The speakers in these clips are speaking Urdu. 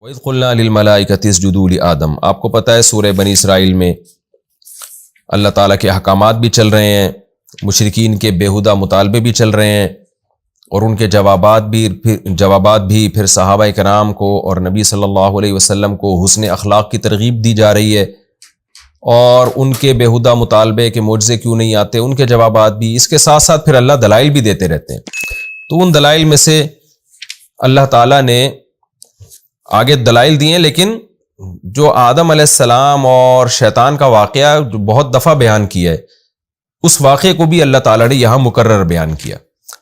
وَإِذْ قُلْنَا لِلْمَلَائِكَةِ اسْجُدُوا لِآدَمَ، آپ کو پتہ ہے سورہ بنی اسرائیل میں اللہ تعالیٰ کے احکامات بھی چل رہے ہیں، مشرکین کے بیہودہ مطالبے بھی چل رہے ہیں، اور ان کے جوابات بھی پھر صحابہ کرام کو اور نبی صلی اللہ علیہ وسلم کو حسن اخلاق کی ترغیب دی جا رہی ہے، اور ان کے بیہودہ مطالبے کے معجزے کیوں نہیں آتے ان کے جوابات بھی، اس کے ساتھ ساتھ پھر اللہ دلائل بھی دیتے رہتے ہیں۔ تو ان دلائل میں سے اللہ تعالیٰ نے آگے دلائل دیے، لیکن جو آدم علیہ السلام اور شیطان کا واقعہ جو بہت دفعہ بیان کیا ہے، اس واقعے کو بھی اللہ تعالیٰ نے یہاں مکرر بیان کیا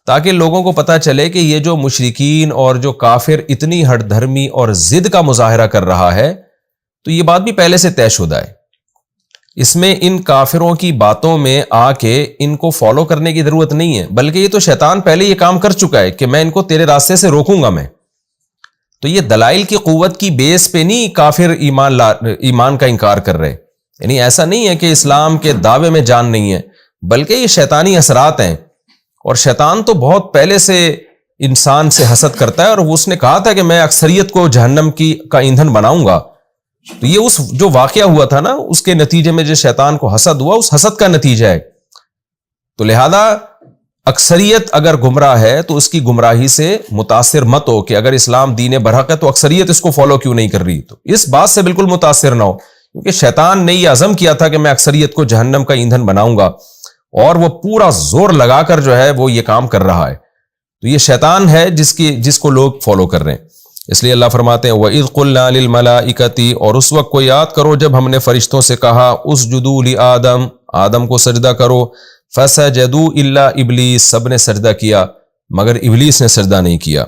تاکہ لوگوں کو پتہ چلے کہ یہ جو مشرکین اور جو کافر اتنی ہٹ دھرمی اور ضد کا مظاہرہ کر رہا ہے، تو یہ بات بھی پہلے سے طے شدہ ہے۔ اس میں ان کافروں کی باتوں میں آ کے ان کو فالو کرنے کی ضرورت نہیں ہے، بلکہ یہ تو شیطان پہلے یہ کام کر چکا ہے کہ میں ان کو تیرے راستے سے روکوں گا میں۔ تو یہ دلائل کی قوت کی بیس پہ نہیں کافر ایمان کا انکار کر رہے، یعنی ایسا نہیں ہے کہ اسلام کے دعوے میں جان نہیں ہے، بلکہ یہ شیطانی اثرات ہیں، اور شیطان تو بہت پہلے سے انسان سے حسد کرتا ہے، اور اس نے کہا تھا کہ میں اکثریت کو جہنم کا ایندھن بناؤں گا۔ تو یہ اس جو واقعہ ہوا تھا نا، اس کے نتیجے میں جو شیطان کو حسد ہوا، اس حسد کا نتیجہ ہے۔ تو لہذا اکثریت اگر گمراہ ہے تو اس کی گمراہی سے متاثر مت ہو کہ اگر اسلام دین برحق ہے تو اکثریت اس کو فالو کیوں نہیں کر رہی، تو اس بات سے بالکل متاثر نہ ہو، کیونکہ شیطان نے یہ عزم کیا تھا کہ میں اکثریت کو جہنم کا ایندھن بناؤں گا، اور وہ پورا زور لگا کر جو ہے وہ یہ کام کر رہا ہے۔ تو یہ شیطان ہے جس کو لوگ فالو کر رہے ہیں۔ اس لیے اللہ فرماتے ہیں وَإِذْ قُلْنَا لِلْمَلَائِكَةِ، اور اس وقت کو یاد کرو جب ہم نے فرشتوں سے کہا اسجدوا لآدم، آدم کو سجدہ کرو، فسجدوا الا ابلیس، سب نے سجدہ کیا مگر ابلیس نے سجدہ نہیں کیا۔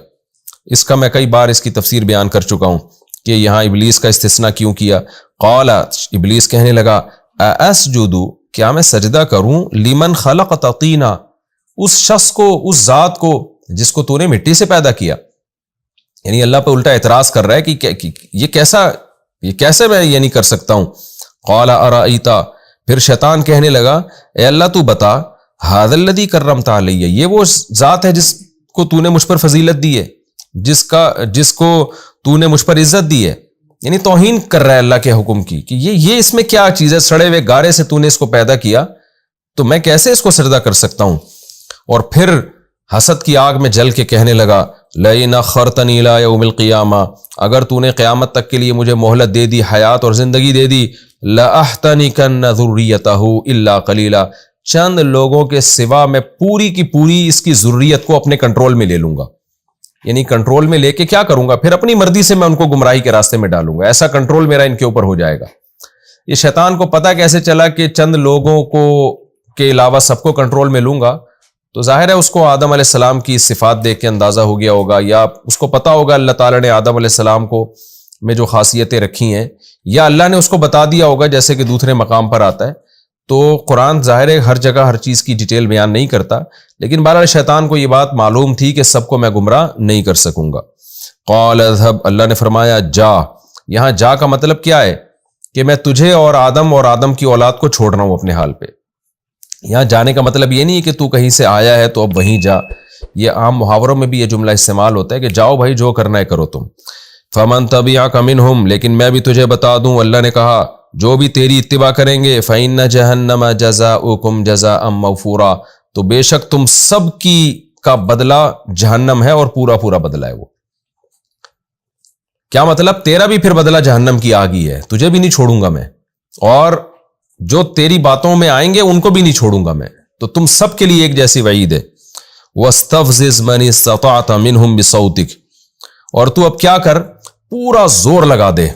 اس کا میں کئی بار اس کی تفسیر بیان کر چکا ہوں کہ یہاں ابلیس کا استثناء کیوں کیا۔ قال، ابلیس کہنے لگا اسجد، کیا میں سجدہ کروں لمن خلقت طینا، اس شخص کو، اس ذات کو جس کو تو نے مٹی سے پیدا کیا۔ یعنی اللہ پہ الٹا اعتراض کر رہا ہے کہ یہ کیسے میں یہ نہیں کر سکتا ہوں۔ قال ارأیت، پھر شیطان کہنے لگا اے اللہ تو بتا، ھذا الذی کرمت علی، یہ وہ ذات ہے جس کو تو نے مجھ پر فضیلت دی ہے، جس کو تو نے مجھ پر عزت دی ہے، یعنی توہین کر رہا ہے اللہ کے حکم کی کہ یہ اس میں کیا چیز ہے، سڑے ہوئے گارے سے تو نے اس کو پیدا کیا تو میں کیسے اس کو سجدہ کر سکتا ہوں۔ اور پھر حسد کی آگ میں جل کے کہنے لگا لئن اخرتنی الی یوم القیامہ، اگر تو نے قیامت تک کے لیے مجھے مہلت دے دی، حیات اور زندگی دے دی، لأحتنکن ذریتہ الا قلیلا، چند لوگوں کے سوا میں پوری کی پوری اس کی ذریت کو اپنے کنٹرول میں لے لوں گا۔ یعنی کنٹرول میں لے کے کیا کروں گا، پھر اپنی مرضی سے میں ان کو گمراہی کے راستے میں ڈالوں گا، ایسا کنٹرول میرا ان کے اوپر ہو جائے گا۔ یہ شیطان کو پتہ کیسے چلا کہ چند لوگوں کو کے علاوہ سب کو کنٹرول میں لوں گا؟ تو ظاہر ہے اس کو آدم علیہ السلام کی صفات دیکھ کے اندازہ ہو گیا ہوگا، یا اس کو پتہ ہوگا اللہ تعالیٰ نے آدم علیہ السلام کو میں جو خاصیتیں رکھی ہیں، یا اللہ نے اس کو بتا دیا ہوگا جیسے کہ دوسرے مقام پر آتا ہے۔ تو قرآن ظاہر ہے ہر جگہ ہر چیز کی ڈیٹیل بیان نہیں کرتا، لیکن بہرحال شیطان کو یہ بات معلوم تھی کہ سب کو میں گمراہ نہیں کر سکوں گا۔ قال اذهب، اللہ نے فرمایا جا، یہاں جا کا مطلب کیا ہے کہ میں تجھے اور آدم کی اولاد کو چھوڑ رہا ہوں اپنے حال پہ۔ یہاں جانے کا مطلب یہ نہیں کہ تو کہیں سے آیا ہے تو اب وہیں جا، یہ عام محاوروں میں بھی یہ جملہ استعمال ہوتا ہے کہ جاؤ بھائی جو کرنا ہے کرو تم۔ فمن تبعک منہم، لیکن میں بھی تجھے بتا دوں، اللہ نے کہا جو بھی تیری اتباع کریں گے فإن جہنم جزاؤکم جزاء موفورا، تو بے شک تم سب کا بدلہ جہنم ہے اور پورا پورا بدلہ ہے وہ۔ کیا مطلب؟ تیرا بھی پھر بدلہ جہنم کی آگ ہی ہے، تجھے بھی نہیں چھوڑوں گا میں، اور جو تیری باتوں میں آئیں گے ان کو بھی نہیں چھوڑوں گا میں، تو تم سب کے لیے ایک جیسی وعید ہے۔ وَاسْتَفْزِزْ مَنِ اسْتَطَعْتَ مِنْهُمْ بِصَوْتِكَ، اور تو اب کیا کر، پورا زور لگا دے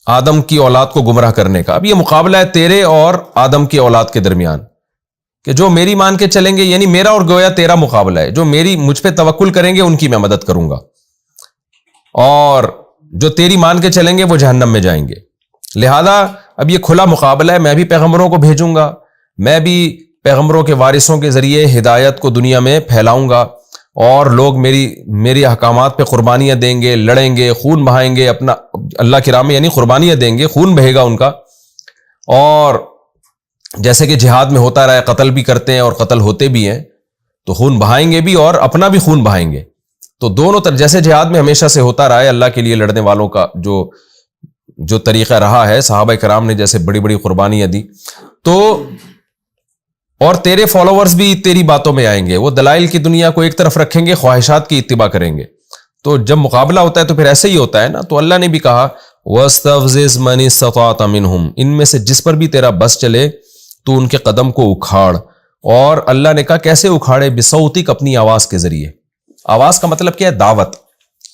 آدم کی اولاد کو گمراہ کرنے کا۔ اب یہ مقابلہ ہے تیرے اور آدم کی اولاد کے درمیان، کہ جو میری مان کے چلیں گے، یعنی میرا اور گویا تیرا مقابلہ ہے، جو مجھ پہ توکل کریں گے ان کی میں مدد کروں گا، اور جو تیری مان کے چلیں گے وہ جہنم میں جائیں گے۔ لہذا اب یہ کھلا مقابلہ ہے، میں بھی پیغمبروں کو بھیجوں گا، میں بھی پیغمبروں کے وارثوں کے ذریعے ہدایت کو دنیا میں پھیلاؤں گا، اور لوگ میری احکامات پہ قربانیاں دیں گے، لڑیں گے، خون بہائیں گے اپنا اللہ کی راہ میں، یعنی قربانیاں دیں گے، خون بہے گا ان کا، اور جیسے کہ جہاد میں ہوتا رہا ہے، قتل بھی کرتے ہیں اور قتل ہوتے بھی ہیں، تو خون بہائیں گے بھی اور اپنا بھی خون بہائیں گے۔ تو دونوں طرف جیسے جہاد میں ہمیشہ سے ہوتا رہا ہے اللہ کے لیے لڑنے والوں کا جو طریقہ رہا ہے، صحابہ کرام نے جیسے بڑی بڑی قربانیاں دی، تو اور تیرے فالوورز بھی تیری باتوں میں آئیں گے، وہ دلائل کی دنیا کو ایک طرف رکھیں گے، خواہشات کی اتباع کریں گے. تو جب مقابلہ ہوتا ہے تو پھر ایسے ہی ہوتا ہے نا. تو اللہ نے بھی کہا وَاسْتَفْزِزْ مَنِ اسْتَطَعْتَ مِنْهُمْ، ان میں سے جس پر بھی تیرا بس چلے تو ان کے قدم کو اکھاڑ. اور اللہ نے کہا کیسے اکھاڑے؟ بِصَوْتِكَ، اپنی آواز کے ذریعے. آواز کا مطلب کیا ہے؟ دعوت.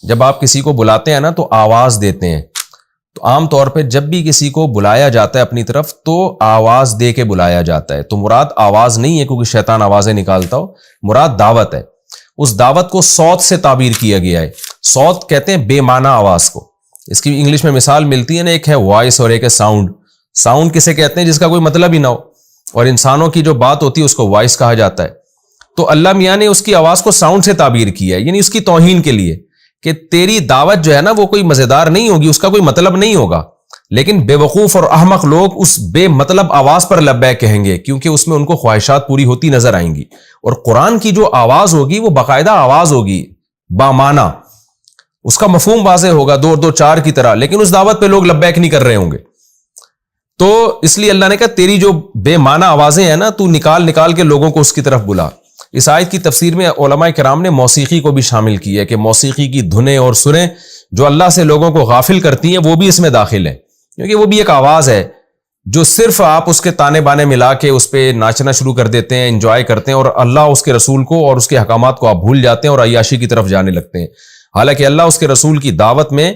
جب آپ کسی کو بلاتے ہیں نا تو آواز دیتے ہیں. تو عام طور پہ جب بھی کسی کو بلایا جاتا ہے اپنی طرف تو آواز دے کے بلایا جاتا ہے. تو مراد آواز نہیں ہے کیونکہ شیطان آوازیں نکالتا ہو، مراد دعوت ہے. اس دعوت کو صوت سے تعبیر کیا گیا ہے. صوت کہتے ہیں بے معنی آواز کو. اس کی انگلش میں مثال ملتی ہے نا، ایک ہے وائس اور ایک ہے ساؤنڈ. ساؤنڈ کسے کہتے ہیں؟ جس کا کوئی مطلب ہی نہ ہو، اور انسانوں کی جو بات ہوتی ہے اس کو وائس کہا جاتا ہے. تو اللہ میاں نے اس کی آواز کو ساؤنڈ سے تعبیر کیا ہے، یعنی اس کی توہین کے لیے کہ تیری دعوت جو ہے نا وہ کوئی مزیدار نہیں ہوگی، اس کا کوئی مطلب نہیں ہوگا. لیکن بے وقوف اور احمق لوگ اس بے مطلب آواز پر لبیک کہیں گے کیونکہ اس میں ان کو خواہشات پوری ہوتی نظر آئیں گی. اور قرآن کی جو آواز ہوگی وہ باقاعدہ آواز ہوگی، بامعنی، اس کا مفہوم واضح ہوگا، دو دو چار کی طرح. لیکن اس دعوت پہ لوگ لبیک نہیں کر رہے ہوں گے. تو اس لیے اللہ نے کہا تیری جو بے معنی آوازیں ہیں نا تو نکال کے لوگوں کو اس کی طرف بلا. اس آیت کی تفسیر میں علماء کرام نے موسیقی کو بھی شامل کی ہے کہ موسیقی کی دھنیں اور سریں جو اللہ سے لوگوں کو غافل کرتی ہیں وہ بھی اس میں داخل ہیں، کیونکہ وہ بھی ایک آواز ہے جو صرف آپ اس کے تانے بانے ملا کے اس پہ ناچنا شروع کر دیتے ہیں، انجوائے کرتے ہیں، اور اللہ اس کے رسول کو اور اس کے احکامات کو آپ بھول جاتے ہیں اور عیاشی کی طرف جانے لگتے ہیں. حالانکہ اللہ اس کے رسول کی دعوت میں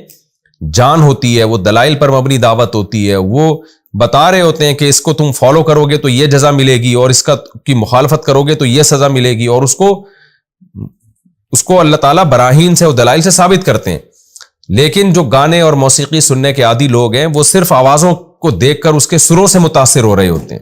جان ہوتی ہے، وہ دلائل پر مبنی دعوت ہوتی ہے. وہ بتا رہے ہوتے ہیں کہ اس کو تم فالو کرو گے تو یہ جزا ملے گی، اور اس کی مخالفت کرو گے تو یہ سزا ملے گی، اور اس کو اللہ تعالیٰ براہین سے اور دلائل سے ثابت کرتے ہیں. لیکن جو گانے اور موسیقی سننے کے عادی لوگ ہیں وہ صرف آوازوں کو دیکھ کر اس کے سروں سے متاثر ہو رہے ہوتے ہیں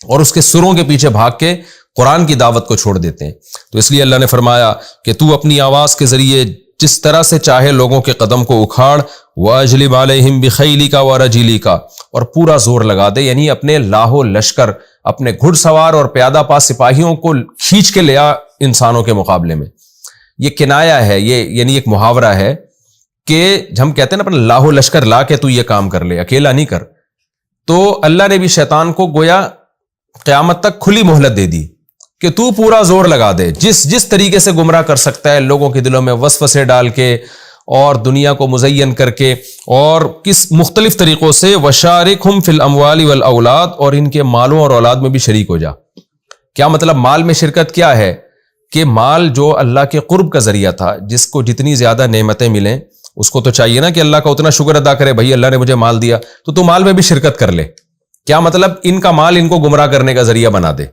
اور اس کے سروں کے پیچھے بھاگ کے قرآن کی دعوت کو چھوڑ دیتے ہیں. تو اس لیے اللہ نے فرمایا کہ تو اپنی آواز کے ذریعے جس طرح سے چاہے لوگوں کے قدم کو اکھاڑ. وَأَجْلِبْ عَلَيْهِمْ بِخَيْلِكَ وَرَجِلِكَ، اور پورا زور لگا دے، یعنی اپنے لاہو لشکر، اپنے گھڑ سوار اور پیادہ پا سپاہیوں کو کھینچ کے لیا انسانوں کے مقابلے میں. یہ کنایا ہے، یہ یعنی ایک محاورہ ہے کہ ہم کہتے ہیں نا اپنا لاہو لشکر لا کے تو یہ کام کر لے، اکیلا نہیں کر. تو اللہ نے بھی شیطان کو گویا قیامت تک کھلی مہلت دے دی کہ تو پورا زور لگا دے، جس طریقے سے گمراہ کر سکتا ہے لوگوں کے دلوں میں وسوسے ڈال کے اور دنیا کو مزین کر کے اور کس مختلف طریقوں سے. وَشَارِكْهُمْ فِي الْأَمْوَالِ وَالْأَوْلَادِ، اور ان کے مالوں اور اولاد میں بھی شریک ہو جا. کیا مطلب مال میں شرکت کیا ہے؟ کہ مال جو اللہ کے قرب کا ذریعہ تھا، جس کو جتنی زیادہ نعمتیں ملیں اس کو تو چاہیے نا کہ اللہ کا اتنا شکر ادا کرے، بھائی اللہ نے مجھے مال دیا تو مال میں بھی شرکت کر لے. کیا مطلب؟ ان کا مال ان کو گمراہ کرنے کا ذریعہ بنا دے.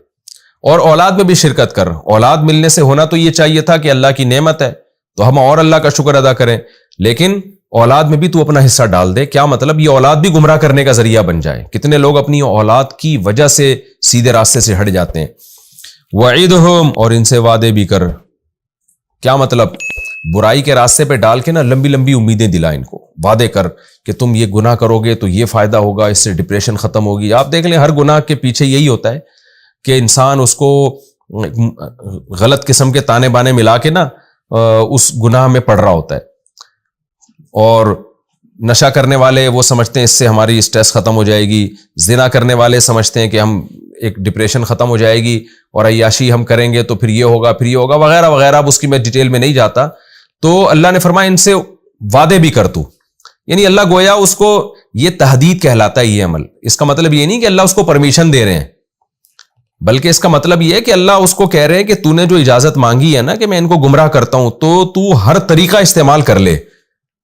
اور اولاد میں بھی شرکت کر. اولاد ملنے سے ہونا تو یہ چاہیے تھا کہ اللہ کی نعمت ہے تو ہم اور اللہ کا شکر ادا کریں، لیکن اولاد میں بھی تو اپنا حصہ ڈال دے. کیا مطلب؟ یہ اولاد بھی گمراہ کرنے کا ذریعہ بن جائے. کتنے لوگ اپنی اولاد کی وجہ سے سیدھے راستے سے ہٹ جاتے ہیں. وعدہم، اور ان سے وعدے بھی کر. کیا مطلب؟ برائی کے راستے پہ ڈال کے نا لمبی لمبی امیدیں دلا ان کو، وعدے کر کہ تم یہ گناہ کرو گے تو یہ فائدہ ہوگا، اس سے ڈپریشن ختم ہوگی. آپ دیکھ لیں ہر گناہ کے پیچھے یہی ہوتا ہے کہ انسان اس کو غلط قسم کے تانے بانے ملا کے نا اس گناہ میں پڑ رہا ہوتا ہے. اور نشہ کرنے والے وہ سمجھتے ہیں اس سے ہماری سٹریس ختم ہو جائے گی، زنا کرنے والے سمجھتے ہیں کہ ہم ایک ڈپریشن ختم ہو جائے گی اور عیاشی ہم کریں گے تو پھر یہ ہوگا وغیرہ وغیرہ. اب اس کی میں ڈیٹیل میں نہیں جاتا. تو اللہ نے فرمایا ان سے وعدے بھی کر تو، یعنی اللہ گویا اس کو یہ تحدید کہلاتا ہے یہ عمل. اس کا مطلب یہ نہیں کہ اللہ اس کو پرمیشن دے رہے ہیں، بلکہ اس کا مطلب یہ ہے کہ اللہ اس کو کہہ رہے ہیں کہ تو نے جو اجازت مانگی ہے نا کہ میں ان کو گمراہ کرتا ہوں تو ہر طریقہ استعمال کر لے.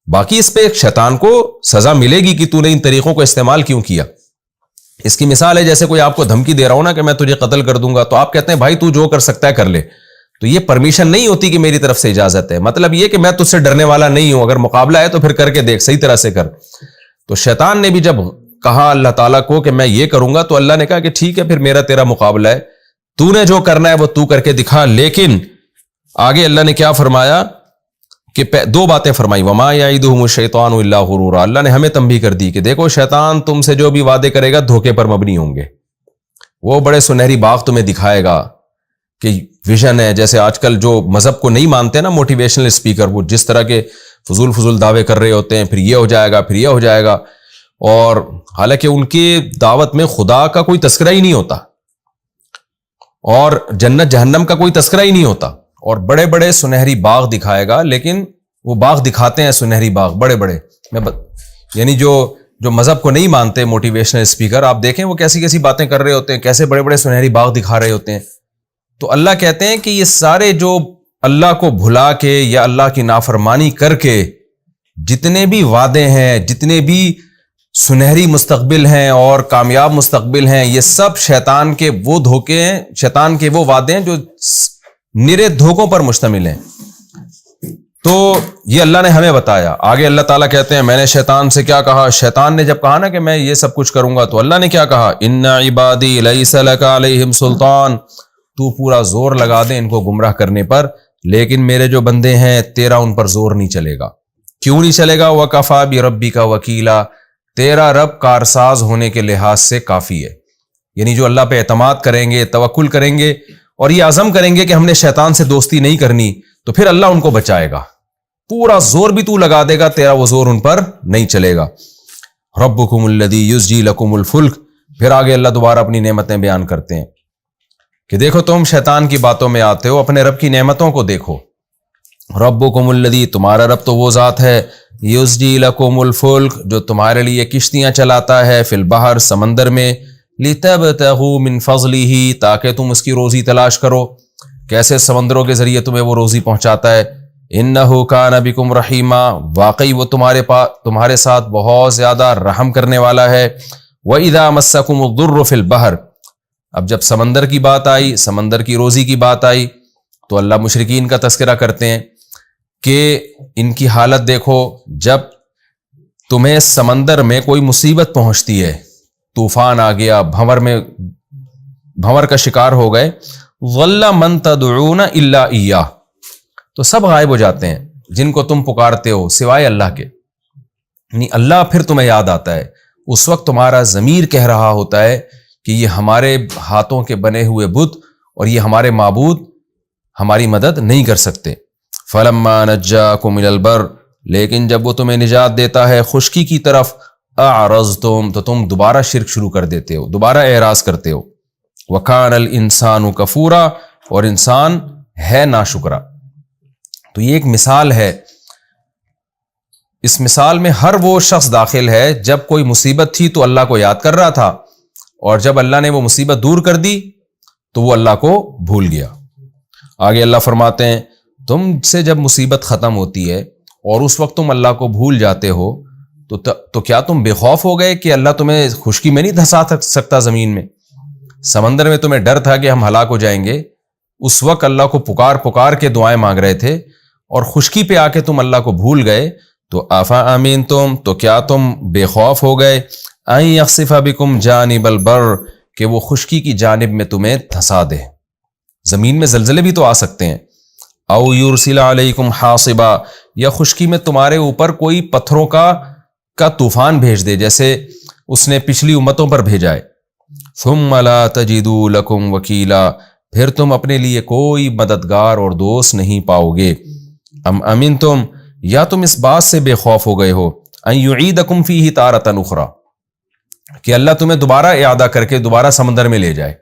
باقی اس پہ ایک شیطان کو سزا ملے گی کہ تو نے ان طریقوں کو استعمال کیوں کیا. اس کی مثال ہے جیسے کوئی آپ کو دھمکی دے رہا ہو نا کہ میں تجھے قتل کر دوں گا، تو آپ کہتے ہیں بھائی تو جو کر سکتا ہے کر لے. تو یہ پرمیشن نہیں ہوتی کہ میری طرف سے اجازت ہے. مطلب یہ کہ میں تجھ سے ڈرنے والا نہیں ہوں، اگر مقابلہ ہے تو پھر کر کے دیکھ، صحیح طرح سے کر. تو شیطان نے بھی جب کہا اللہ تعالیٰ کو کہ میں یہ کروں گا تو اللہ نے کہا کہ ٹھیک ہے پھر میرا تیرا مقابلہ ہے، تو نے جو کرنا ہے وہ تو کر کے دکھا. لیکن آگے اللہ نے کیا فرمایا کہ دو باتیں فرمائی. وما یعدہم الشیطان الا غرورا، اللہ نے ہمیں تنبیہ کر دی کہ دیکھو شیطان تم سے جو بھی وعدے کرے گا دھوکے پر مبنی ہوں گے. وہ بڑے سنہری باغ تمہیں دکھائے گا کہ ویژن ہے. جیسے آج کل جو مذہب کو نہیں مانتے نا موٹیویشنل اسپیکر، وہ جس طرح کے فضول دعوے کر رہے ہوتے ہیں، پھر یہ ہو جائے گا، پھر یہ ہو جائے گا، اور حالانکہ ان کی دعوت میں خدا کا کوئی تذکرہ ہی نہیں ہوتا اور جنت جہنم کا کوئی تذکرہ ہی نہیں ہوتا. اور بڑے بڑے سنہری باغ دکھائے گا، لیکن وہ باغ دکھاتے ہیں سنہری باغ بڑے بڑے. یعنی جو مذہب کو نہیں مانتے موٹیویشنل اسپیکر، آپ دیکھیں وہ کیسی کیسی باتیں کر رہے ہوتے ہیں، کیسے بڑے بڑے سنہری باغ دکھا رہے ہوتے ہیں. تو اللہ کہتے ہیں کہ یہ سارے جو اللہ کو بھلا کے یا اللہ کی نافرمانی کر کے جتنے بھی وعدے ہیں، جتنے بھی سنہری مستقبل ہیں اور کامیاب مستقبل ہیں، یہ سب شیطان کے وہ دھوکے ہیں، شیطان کے وہ وعدے ہیں جو نرے دھوکوں پر مشتمل ہیں. تو یہ اللہ نے ہمیں بتایا. آگے اللہ تعالیٰ کہتے ہیں میں نے شیطان سے کیا کہا. شیطان نے جب کہا نا کہ میں یہ سب کچھ کروں گا، تو اللہ نے کیا کہا، ان عبادی لیس لک علیہم سلطان، تو پورا زور لگا دے ان کو گمراہ کرنے پر، لیکن میرے جو بندے ہیں تیرا ان پر زور نہیں چلے گا. کیوں نہیں چلے گا؟ وکفیٰ بربک وکیلا، تیرا رب کارساز ہونے کے لحاظ سے کافی ہے. یعنی جو اللہ پہ اعتماد کریں گے، توکل کریں گے اور یہ عزم کریں گے کہ ہم نے شیطان سے دوستی نہیں کرنی، تو پھر اللہ ان کو بچائے گا. پورا زور بھی تو لگا دے گا، تیرا وہ زور ان پر نہیں چلے گا. ربکم الذی یزجی لکم الفلک. پھر آگے اللہ دوبارہ اپنی نعمتیں بیان کرتے ہیں کہ دیکھو تم شیطان کی باتوں میں آتے ہو، اپنے رب کی نعمتوں کو دیکھو. ربکم الذی، تمہارا رب تو وہ ذات ہے، یزجی لکم الفلک، جو تمہارے لیے کشتیاں چلاتا ہے، فی البحر، سمندر میں، لتبتغوا من فضلہ، تاکہ تم اس کی روزی تلاش کرو. کیسے سمندروں کے ذریعے تمہیں وہ روزی پہنچاتا ہے. انہ کان بکم رحیما، واقعی وہ تمہارے ساتھ بہت زیادہ رحم کرنے والا ہے. وَإِذَا مَسَّكُمُ الضُّرُّ فِي الْبَحْرِ، اب جب سمندر کی بات آئی، سمندر کی روزی کی بات آئی، تو اللہ مشرکین کا تذکرہ کرتے ہیں کہ ان کی حالت دیکھو، جب تمہیں سمندر میں کوئی مصیبت پہنچتی ہے، طوفان آ گیا، بھنور کا شکار ہو گئے، ظَلَّ مَن تَدْعُونَ إِلَّا إِيَّاهُ، تو سب غائب ہو جاتے ہیں جن کو تم پکارتے ہو سوائے اللہ کے. یعنی اللہ پھر تمہیں یاد آتا ہے. اس وقت تمہارا ضمیر کہہ رہا ہوتا ہے کہ یہ ہمارے ہاتھوں کے بنے ہوئے بت اور یہ ہمارے معبود ہماری مدد نہیں کر سکتے. فَلَمَّا نَجَّاكُمْ إِلَى الْبَرِّ، لیکن جب وہ تمہیں نجات دیتا ہے خشکی کی طرف، أَعْرَضْتُمْ، تو تم دوبارہ شرک شروع کر دیتے ہو، دوبارہ اعراض کرتے ہو. وَكَانَ الْإِنسَانُ كَفُورًا، اور انسان ہے ناشکرا. تو یہ ایک مثال ہے. اس مثال میں ہر وہ شخص داخل ہے جب کوئی مصیبت تھی تو اللہ کو یاد کر رہا تھا، اور جب اللہ نے وہ مصیبت دور کر دی تو وہ اللہ کو بھول گیا. آگے اللہ فرماتے ہیں تم سے جب مصیبت ختم ہوتی ہے اور اس وقت تم اللہ کو بھول جاتے ہو تو کیا تم بے خوف ہو گئے کہ اللہ تمہیں خشکی میں نہیں دھسا سکتا؟ زمین میں، سمندر میں تمہیں ڈر تھا کہ ہم ہلاک ہو جائیں گے، اس وقت اللہ کو پکار کے دعائیں مانگ رہے تھے، اور خشکی پہ آ کے تم اللہ کو بھول گئے. تو آفا امین تم، تو کیا تم بے خوف ہو گئے، ان یخسف بکم جانب البر، کہ وہ خشکی کی جانب میں تمہیں دھسا دے. زمین میں زلزلے بھی تو آ سکتے ہیں. او یرسل علیکم حاصبا، یا خشکی میں تمہارے اوپر کوئی پتھروں کا طوفان بھیج دے، جیسے اس نے پچھلی امتوں پر بھیجا ہے. ثم لا تجدوا لکم وکیلا، پھر تم اپنے لیے کوئی مددگار اور دوست نہیں پاؤ گے. ام امنتم، یا تم اس بات سے بے خوف ہو گئے ہو، ان یعیدکم فیہ تارۃ اخری، کہ اللہ تمہیں دوبارہ اعادہ کر کے دوبارہ سمندر میں لے جائے.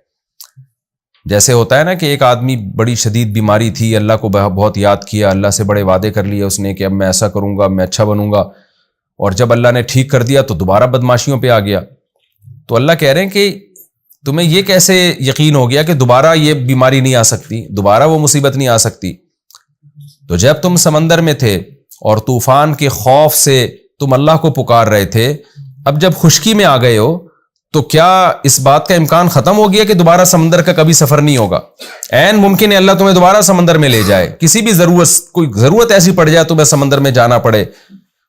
جیسے ہوتا ہے نا کہ ایک آدمی بڑی شدید بیماری تھی، اللہ کو بہت یاد کیا، اللہ سے بڑے وعدے کر لیے اس نے کہ اب میں ایسا کروں گا، میں اچھا بنوں گا، اور جب اللہ نے ٹھیک کر دیا تو دوبارہ بدماشیوں پہ آ گیا. تو اللہ کہہ رہے ہیں کہ تمہیں یہ کیسے یقین ہو گیا کہ دوبارہ یہ بیماری نہیں آ سکتی، دوبارہ وہ مصیبت نہیں آ سکتی؟ تو جب تم سمندر میں تھے اور طوفان کے خوف سے تم اللہ کو پکار رہے تھے، اب جب خشکی میں آ گئے ہو تو کیا اس بات کا امکان ختم ہو گیا کہ دوبارہ سمندر کا کبھی سفر نہیں ہوگا؟ عین ممکن ہے اللہ تمہیں دوبارہ سمندر میں لے جائے، کسی بھی کوئی ضرورت ایسی پڑ جائے تمہیں سمندر میں جانا پڑے.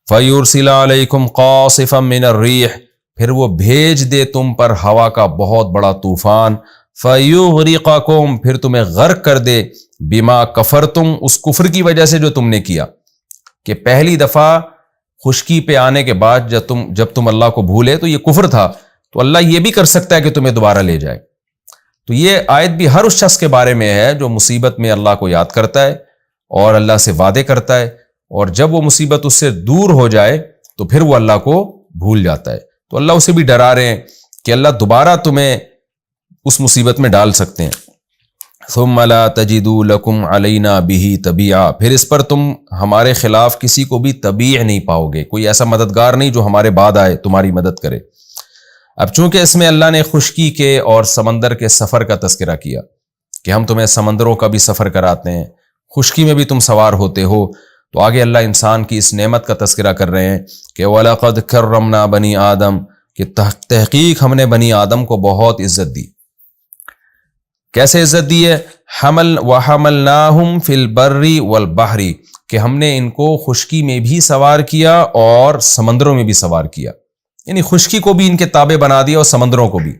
فَيُرْسِلَ عَلَيْكُمْ قَاصِفًا مِّنَ الرِّيحِ، پھر وہ بھیج دے تم پر ہوا کا بہت بڑا طوفان. فَيُغْرِقَكُمْ، پھر تمہیں غرق کر دے، بِمَا كَفَرْتُمْ، اس کفر کی وجہ سے جو تم نے کیا، کہ پہلی دفعہ خشکی پہ آنے کے بعد جب تم اللہ کو بھولے تو یہ کفر تھا، تو اللہ یہ بھی کر سکتا ہے کہ تمہیں دوبارہ لے جائے. تو یہ آیت بھی ہر اس شخص کے بارے میں ہے جو مصیبت میں اللہ کو یاد کرتا ہے اور اللہ سے وعدے کرتا ہے، اور جب وہ مصیبت اس سے دور ہو جائے تو پھر وہ اللہ کو بھول جاتا ہے۔ تو اللہ اسے بھی ڈرا رہے ہیں کہ اللہ دوبارہ تمہیں اس مصیبت میں ڈال سکتے ہیں۔ ثم لا تجدوا لکم علینا بہ تبیعا، پھر اس پر تم ہمارے خلاف کسی کو بھی تبیع نہیں پاؤ گے، کوئی ایسا مددگار نہیں جو ہمارے بعد آئے تمہاری مدد کرے۔ اب چونکہ اس میں اللہ نے خشکی کے اور سمندر کے سفر کا تذکرہ کیا کہ ہم تمہیں سمندروں کا بھی سفر کراتے ہیں، خشکی میں بھی تم سوار ہوتے ہو، تو آگے اللہ انسان کی اس نعمت کا تذکرہ کر رہے ہیں کہ وَلَقَدْ كَرَّمْنَا بَنِي آدم، کہ تحقیق ہم نے بنی آدم کو بہت عزت دی۔ کیسے عزت دی ہے؟ وَحَمَلْنَاهُمْ فِي الْبَرِّ وَالْبَحْرِ، کہ ہم نے ان کو خشکی میں بھی سوار کیا اور سمندروں میں بھی سوار کیا، یعنی خشکی کو بھی ان کے تابع بنا دیا اور سمندروں کو بھی۔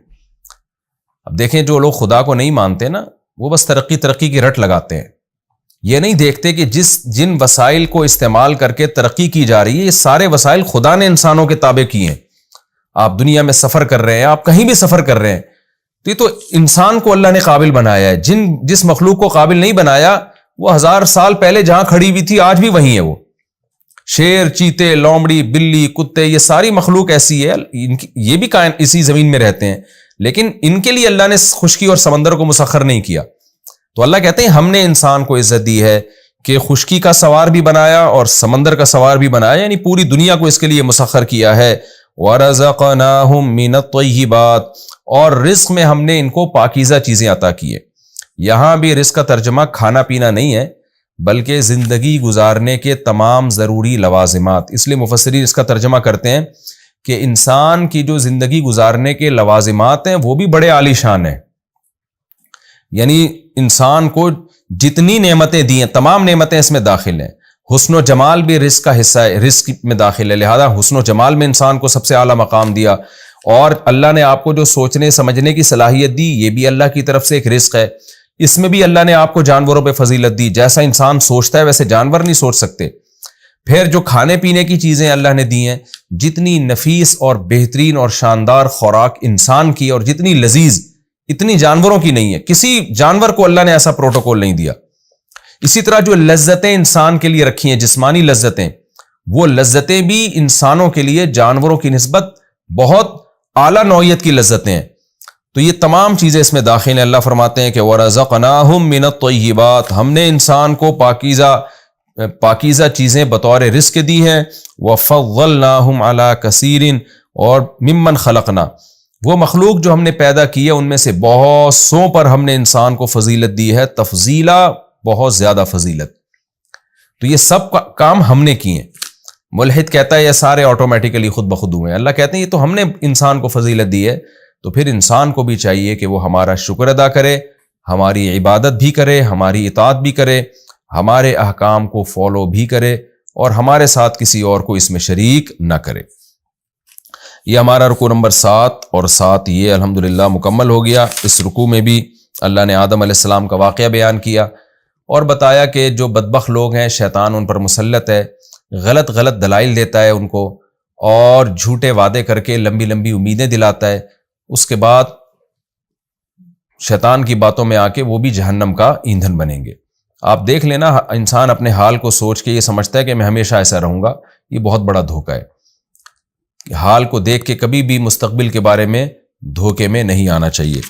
اب دیکھیں جو لوگ خدا کو نہیں مانتے نا، وہ بس ترقی کی رٹ لگاتے ہیں، یہ نہیں دیکھتے کہ جن وسائل کو استعمال کر کے ترقی کی جا رہی ہے، یہ سارے وسائل خدا نے انسانوں کے تابع کیے ہیں۔ آپ دنیا میں سفر کر رہے ہیں، آپ کہیں بھی سفر کر رہے ہیں، تو یہ تو انسان کو اللہ نے قابل بنایا ہے۔ جس مخلوق کو قابل نہیں بنایا وہ 1000 سال پہلے جہاں کھڑی ہوئی تھی آج بھی وہیں ہے۔ وہ شیر، چیتے، لومڑی، بلی، کتے، یہ ساری مخلوق ایسی ہے، یہ بھی اسی زمین میں رہتے ہیں، لیکن ان کے لیے اللہ نے خشکی اور سمندر کو مسخر نہیں کیا۔ تو اللہ کہتے ہیں ہم نے انسان کو عزت دی ہے کہ خشکی کا سوار بھی بنایا اور سمندر کا سوار بھی بنایا، یعنی پوری دنیا کو اس کے لیے مسخر کیا ہے۔ وَرَزَقْنَاهُم مِّنَ الطَّيِّبَاتِ، اور رزق میں ہم نے ان کو پاکیزہ چیزیں عطا کی ہیں۔ یہاں بھی رزق کا ترجمہ کھانا پینا نہیں ہے، بلکہ زندگی گزارنے کے تمام ضروری لوازمات۔ اس لیے مفسرین اس کا ترجمہ کرتے ہیں کہ انسان کی جو زندگی گزارنے کے لوازمات ہیں وہ بھی بڑے عالی شان ہیں، یعنی انسان کو جتنی نعمتیں دی ہیں تمام نعمتیں اس میں داخل ہیں۔ حسن و جمال بھی رزق کا حصہ ہے، رزق میں داخل ہے، لہذا حسن و جمال میں انسان کو سب سے اعلیٰ مقام دیا، اور اللہ نے آپ کو جو سوچنے سمجھنے کی صلاحیت دی یہ بھی اللہ کی طرف سے ایک رزق ہے۔ اس میں بھی اللہ نے آپ کو جانوروں پہ فضیلت دی، جیسا انسان سوچتا ہے ویسے جانور نہیں سوچ سکتے۔ پھر جو کھانے پینے کی چیزیں اللہ نے دی ہیں، جتنی نفیس اور بہترین اور شاندار خوراک انسان کی اور جتنی لذیذ، اتنی جانوروں کی نہیں ہے، کسی جانور کو اللہ نے ایسا پروٹوکول نہیں دیا۔ اسی طرح جو لذتیں انسان کے لیے رکھی ہیں، جسمانی لذتیں، وہ لذتیں بھی انسانوں کے لیے جانوروں کی نسبت بہت اعلیٰ نوعیت کی لذتیں ہیں۔ تو یہ تمام چیزیں اس میں داخل ہیں۔ اللہ فرماتے ہیں کہ وَرَزَقْنَاهُم مِّنَ الطَّيِّبَاتِ، ہم نے انسان کو پاکیزہ چیزیں بطور رزق دی ہیں۔ وَفَضَّلْنَاهُمْ عَلَىٰ كَثِيرٍ، اور ممن خلقنا، وہ مخلوق جو ہم نے پیدا کی ہے ان میں سے بہت سوں پر ہم نے انسان کو فضیلت دی ہے، تفضیلا، بہت زیادہ فضیلت۔ تو یہ سب کام ہم نے کیے ہیں۔ ملحد کہتا ہے یہ سارے آٹومیٹیکلی خود بخود ہوئے ہیں، اللہ کہتے ہیں یہ تو ہم نے انسان کو فضیلت دی ہے، تو پھر انسان کو بھی چاہیے کہ وہ ہمارا شکر ادا کرے، ہماری عبادت بھی کرے، ہماری اطاعت بھی کرے، ہمارے احکام کو فالو بھی کرے، اور ہمارے ساتھ کسی اور کو اس میں شریک نہ کرے۔ یہ ہمارا رکوع نمبر 7 اور 7 یہ الحمدللہ مکمل ہو گیا۔ اس رکوع میں بھی اللہ نے آدم علیہ السلام کا واقعہ بیان کیا اور بتایا کہ جو بدبخت لوگ ہیں شیطان ان پر مسلط ہے، غلط دلائل دیتا ہے ان کو، اور جھوٹے وعدے کر کے لمبی لمبی امیدیں دلاتا ہے، اس کے بعد شیطان کی باتوں میں آ کے وہ بھی جہنم کا ایندھن بنیں گے۔ آپ دیکھ لینا، انسان اپنے حال کو سوچ کے یہ سمجھتا ہے کہ میں ہمیشہ ایسا رہوں گا، یہ بہت بڑا دھوکہ ہے۔ حال کو دیکھ کے کبھی بھی مستقبل کے بارے میں دھوکے میں نہیں آنا چاہیے۔